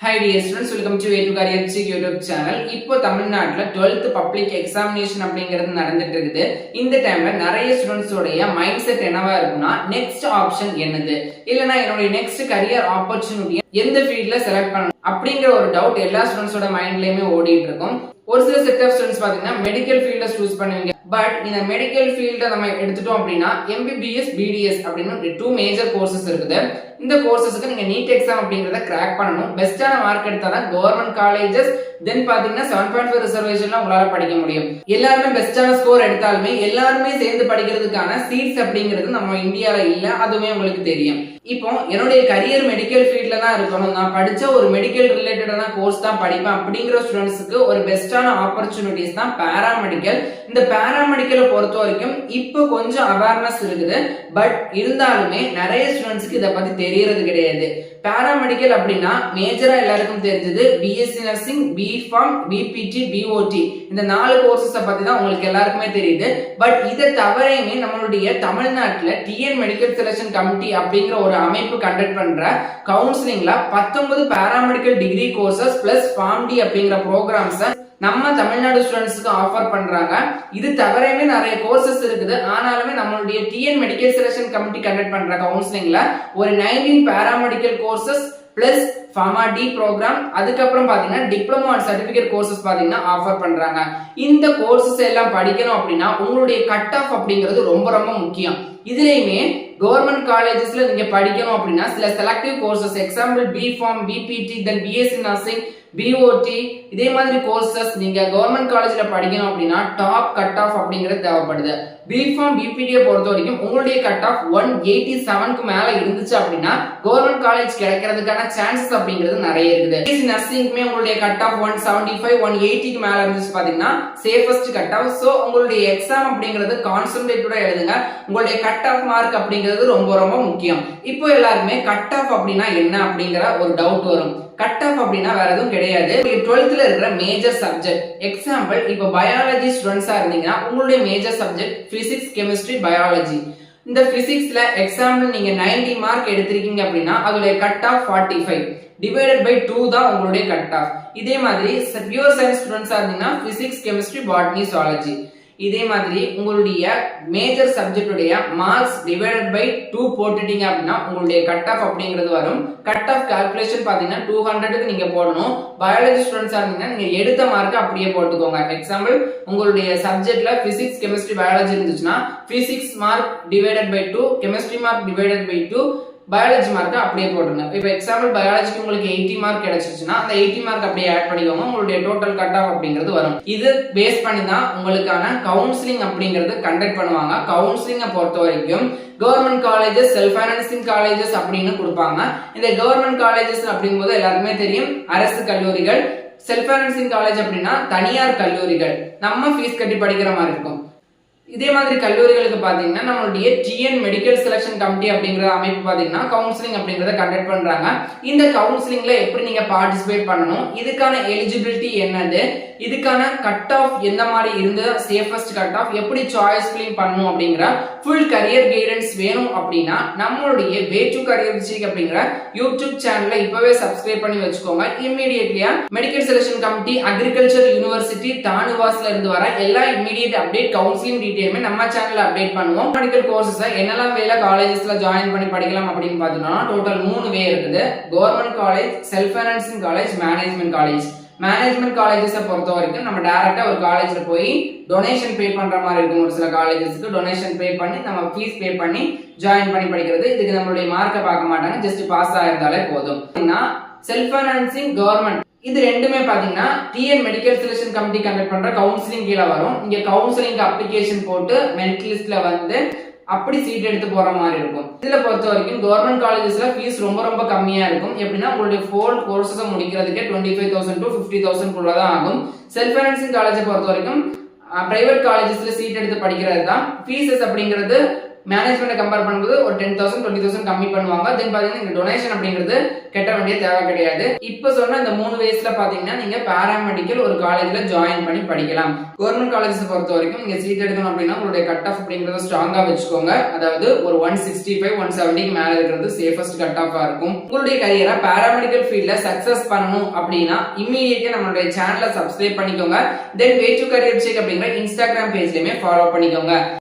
Hi dear students, welcome to A2 Career Check YouTube channel. இப்போ தமிழ்நாட்டுல 12th public examination அப்படிங்கிறது நடந்துட்டு இருக்குது. இந்த டைம்ல நிறைய ஸ்டூடெண்ட்ஸ் உடைய மைண்ட் செட் என்னவா இருக்கும்னா நெக்ஸ்ட் ஆப்ஷன் என்னது, இல்லனா என்னோட நெக்ஸ்ட் கரியர் ஆப்பர்ச்சுனிட்டி எந்த ஃபீல்ட்ல செலக்ட் பண்ணணும் அப்படிங்கிற ஒரு டவுட் எல்லா ஸ்டூடெண்ட்ஸோட மைண்ட்லயுமே ஓடிட்டு இருக்கும். ஒரு சில செட் ஆஃப் ஸ்டூடெண்ட்ஸ் பாத்தீங்கன்னா மெடிக்கல் ஃபீல்ட சூஸ் பண்ணுவீங்க. பட் இந்த மெடிக்கல் ஃபீல்ட நம்ம எடுத்துட்டோம் அப்படின்னா MBBS BDS அப்படின்னு டூ மேஜர் கோர்சஸ் இருக்குது. இந்த கோர்சஸ்க்கு நீங்க நீட் எக்ஸாம் அப்படிங்கறத கிராக் பண்ணணும். பெஸ்டான மார்க் எடுத்தாதான் கவர்மெண்ட் காலேஜஸ் தென் பாத்தீங்கன்னா 7.5 ரிசர்வேஷன்ல உங்களால படிக்க முடியும். எல்லாருமே பெஸ்டான ஸ்கோர் எடுத்தாலுமே எல்லாருமே சேர்ந்து படிக்கிறதுக்கான சீட்ஸ் அப்படிங்கிறது நம்ம இந்தியால இல்ல, அதுவுமே உங்களுக்கு தெரியும். இப்போ என்னுடைய கரியர் மெடிக்கல் ஃபீல்ட்ல தான் இருக்கணும், நான் படிச்ச ஒரு மெடிக்கல் ரிலேட்டடான கோர்ஸ் தான் படிப்பேன் அப்படிங்கிற ஸ்டூடெண்ட்ஸ்க்கு ஒரு பெஸ்டான ஆப்பர்ச்சுனிட்டிஸ் தான் பாராமெடிக்கல். இந்த பாராமெடிக்கலை பொறுத்த வரைக்கும் இப்போ கொஞ்சம் அவேர்னஸ் இருக்குது. பட் இருந்தாலுமே நிறைய ஸ்டூடெண்ட்ஸ்க்கு இதை பத்தி தெரியறது கிடையாது. பாராமெடிக்கல் அப்படின்னா மேஜரா எல்லாருக்கும் தெரிஞ்சது BSc nursing, B.Pharm, BPT, BOT இந்த 4 கோர்சஸ பத்தி தான் உங்களுக்கு எல்லாருக்குமே தெரியுது. பட் இதை தவிரையுமே நம்மளுடைய தமிழ்நாட்டுல TN மெடிக்கல் செலக்ஷன் கமிட்டி அப்படிங்கிற ஒரு அமைப்பு கண்டக்ட் பண்ற கவுன்சிலிங்ல 19 paramedical degree courses plus PharmD அப்படிங்கிற ப்ரோக்ராம்ஸ் நம்ம தமிழ்நாடு ஸ்டூடெண்ட்ஸ்க்கு ஆஃபர் பண்றாங்க. இது தவிரவே நிறைய கோர்சஸ் இருக்குது. ஆனாலுமே நம்மளுடைய TN medical selection committee conduct பண்ற கவுன்சிலிங்ல ஒரு 19 paramedical courses plus PharmD program, அதுக்கப்புறம் பாத்தீங்கன்னா டிப்ளமோ அண்ட் சர்டிபிகேட் கோர்சஸ் பாத்தீங்கன்னா ஆஃபர் பண்றாங்க. இந்த கோர்சஸ் எல்லாம் படிக்கணும் அப்படின்னா உங்களுடைய கட் ஆஃப் அப்படிங்கிறது ரொம்ப ரொம்ப முக்கியம். இதுலயுமே கவர்மெண்ட் காலேஜஸ்ல நீங்க படிக்கணும் அப்படின்னா சில selective courses, example B.Pharm, BPT, தென் BSc நர்சிங், BOT இதே மாதிரி கோர்சஸ் நீங்க கவர்மெண்ட் காலேஜ்ல படிக்கணும் அப்படின்னா டாப் கட் ஆஃப் அப்படிங்கிறது தேவைப்படுது. B.Pharm, BPT பொறுத்த வரைக்கும் உங்களுடைய கட் ஆஃப் 187க்கு மேல இருந்துச்சு அப்படின்னா கவர்மெண்ட் காலேஜ் கிடைக்கிறதுக்கான சான்சஸ் அப்படிங்கிறது நிறைய இருக்குது. BSc நர்சிங்க்குமே உங்களுடைய கட் ஆஃப் 175, 180க்கு மேல இருந்துச்சு பாத்தீங்கன்னா சேஃபஸ்ட் கட் ஆஃப். சோ உங்களுடைய எக்ஸாம் அப்படிங்கிறது கான்சென்ட்ரேட்டடா எழுதுங்க. உங்களுடைய கட் ஆஃப் மார்க் அப்படிங்கிறது ரொம்ப ரொம்ப முக்கியம். இப்போ எல்லாருமே கட் ஆஃப் அப்படின்னா என்ன அப்படிங்கிற ஒரு டவுட் வரும். கட் ஆஃப் அப்படின்னா வேற எதுவும் கிடையாது, 12th இருக்கிற மேஜர் சப்ஜெக்ட். எக்ஸாம்பிள் இப்போ பயாலஜி ஸ்டூடெண்ட்ஸா இருந்தீங்கன்னா உங்களுடைய major subject physics, chemistry, biology. இந்த பிசிக்ஸ்ல எக்ஸாம்பிள் நீங்க 90 மார்க் எடுத்திருக்கீங்க அப்படின்னா அதோட கட் ஆஃப் 45 டிவைடட் பை 2 தான் உங்களுடைய கட் ஆஃப். இதே மாதிரி பியூர் சயின்ஸ் ஸ்டூடெண்ட்ஸா இருந்தீங்கன்னா பிசிக்ஸ், கெமிஸ்ட்ரி, பாட்னி, சுவாலஜி. இதே மாதிரி உங்களுடைய மேஜர் சப்ஜெக்ட் உடைய மார்க்ஸ் டிவைடட் பை 2 போட்டுட்டீங்க அப்படின்னா உங்களுடைய கட் ஆஃப் அப்படிங்கிறது வரும். கட் ஆஃப் கால்குலேஷன் பாத்தீங்கன்னா 200க்கு நீங்க போடணும். பயாலஜி ஸ்டூடெண்ட்ஸா இருந்தீங்கன்னா நீங்க எடுத்த மார்க் அப்படியே போட்டுக்கோங்க. எக்ஸாம்பிள் உங்களுடைய சப்ஜெக்ட்ல பிசிக்ஸ், கெமிஸ்ட்ரி, பயாலஜி இருந்துச்சுன்னா physics mark divided by 2, chemistry mark divided by 2, biology mark அப்படியே போட்டுருங்க. இப்போ எக்ஸாம்பிள் பயாலஜிக்கு உங்களுக்கு 80 மார்க் கிடைச்சிருச்சுன்னா அந்த 80 மார்க் அப்படியே ஆட் பண்ணிக்கோங்க. உங்களுடைய டோட்டல் கட் ஆஃப் அப்படிங்கிறது வரும். இது பேஸ் பண்ணி தான் உங்களுக்கான கவுன்சிலிங் அப்படிங்கிறது கண்டக்ட் பண்ணுவாங்க. கவுன்சிலிங்கை பொறுத்த வரைக்கும் government colleges, self financing colleges அப்படின்னு கொடுப்பாங்க. இந்த கவர்மெண்ட் காலேஜஸ் அப்படிங்கும்போது எல்லாருக்குமே தெரியும் அரசு கல்லூரிகள். செல்ஃப் ஃபைனான்சிங் காலேஜ் அப்படின்னா தனியார் கல்லூரிகள், நம்ம ஃபீஸ் கட்டி படிக்கிற மாதிரி இருக்கும். இதே மாதிரி கல்லூரிகளுக்கு பாத்தீங்கன்னா நம்மளுடைய TN மெடிக்கல் செலக்ஷன் கமிட்டி அப்படிங்கிற அமைப்பு பாத்தீங்கன்னா கவுன்சிலிங் அப்படிங்கறத கண்டக்ட் பண்றாங்க. இந்த கவுன்சிலிங்ல எப்படி நீங்க பார்ட்டிசிபேட் பண்ணணும், இதுக்கான எலிஜிபிலிட்டி என்னது, இதுக்கான கட் ஆஃப் எந்த மாதிரி இருந்து சேஃபஸ்ட் கட் ஆஃப், எப்படி சாய்ஸ் ஃபில்லிங் பண்ணணும் அப்படிங்கிற ஃபுல் கரியர் கைடன்ஸ் வேணும் அப்படின்னா நம்மளுடைய A2 Career Check அப்படிங்கிற யூடியூப் சேனலை இப்பவே சப்ஸ்கிரைப் பண்ணி வச்சுக்கோங்க. இமிடியேட்லியா medical selection committee, agriculture university, தானுவாஸ்ல இருந்து வர எல்லா இமிடியேட் அப்டேட், கவுன்சிலிங் டீடைல்ஸ் நம்ம சேனல்ல அப்டேட் பண்ணுவோம். மெடிக்கல் கோர்சஸ் என்னெல்லாம் வேலை காலேஜஸ்ல ஜாயின் பண்ணி படிக்கலாம் அப்படின்னு பார்த்தோம்னா டோட்டல் 3 வே இருக்குது. Government college, self financing college, management college. Management காலேஜஸை பொறுத்த வரைக்கும் நம்ம டைரக்டா ஒரு காலேஜ்ல போய் டொனேஷன் பே பண்ற மாதிரி இருக்கும். ஒரு சில காலேஜஸ்க்கு டொனேஷன் பே பண்ணி நம்ம ஃபீஸ் பே பண்ணி ஜாயின் பண்ணி படிக்கிறது. இதுக்கு நம்மளுடைய மார்க்கை பார்க்க மாட்டாங்க, ஜஸ்ட் பாஸ் ஆயிருந்தாலே போதும். செல்ஃப் ஃபைனான்சிங், கவர்மெண்ட் இது ரெண்டுமே பாத்தீங்கன்னா TN medical selection committee conduct பண்ற கவுன்சிலிங் கீழே வரும். இங்க கவுன்சிலிங் அப்ளிகேஷன் போட்டு மெரிட் லிஸ்ட்ல வந்து அப்படி சீட் எடுத்து போற மாதிரி இருக்கும். இதுல பொறுத்த வரைக்கும் கவர்மெண்ட் காலேஜஸ்ல ஃபீஸ் ரொம்ப ரொம்ப கம்மியா இருக்கும். எப்படின்னா உங்களுடைய 4 கோர்சஸ் முடிக்கிறதுக்கே 25,000 to 50,000 குள்ளதான் ஆகும். செல்ஃப் ஃபைனான்சிங் காலேஜை பொறுத்த வரைக்கும் பிரைவேட் காலேஜஸ்ல சீட் எடுத்து படிக்கிறது தான். ஃபீஸஸ் அப்படிங்கிறது மேனேஜ்மெண்ட் கம்பேர் பண்ணும்போது ஒரு 10,000 20,000 கம்மி பண்ணுவாங்க. தென் பாத்தீங்கன்னா இங்க டொனேஷன் அப்படிங்கிறது கட்ட வேண்டிய தேவை கிடையாது. இப்ப சொன்ன இந்த 3 வயசுல பாத்தீங்கன்னா நீங்க பாராமெடிக்கல் ஒரு காலேஜ்ல ஜாயின் பண்ணி படிக்கலாம். கவர்மெண்ட் காலேஜஸ் பொறுத்த வரைக்கும் நீங்க சீட் எடுக்கணும் அப்படின்னா உங்களுடைய கட் ஆஃப் அப்படிங்கறத ஸ்ட்ராங்கா வச்சுக்கோங்க. அதாவது ஒரு 165 170க்கு மேல இருக்கிறது சேஃபஸ்ட் கட் ஆஃபா இருக்கும். உங்களுடைய கரியரை பாராமெடிக்கல் ஃபீல்ட்ல சக்சஸ் பண்ணணும் அப்படின்னா இம்மீடியட்டா நம்மளுடைய சேனலை சப்ஸ்கிரைப் பண்ணிக்கோங்க. தென் வே டு கரியர் செக் அப்படிங்கிற இன்ஸ்டாகிராம் பேஜ்லயுமே ஃபாலோ பண்ணிக்கோங்க.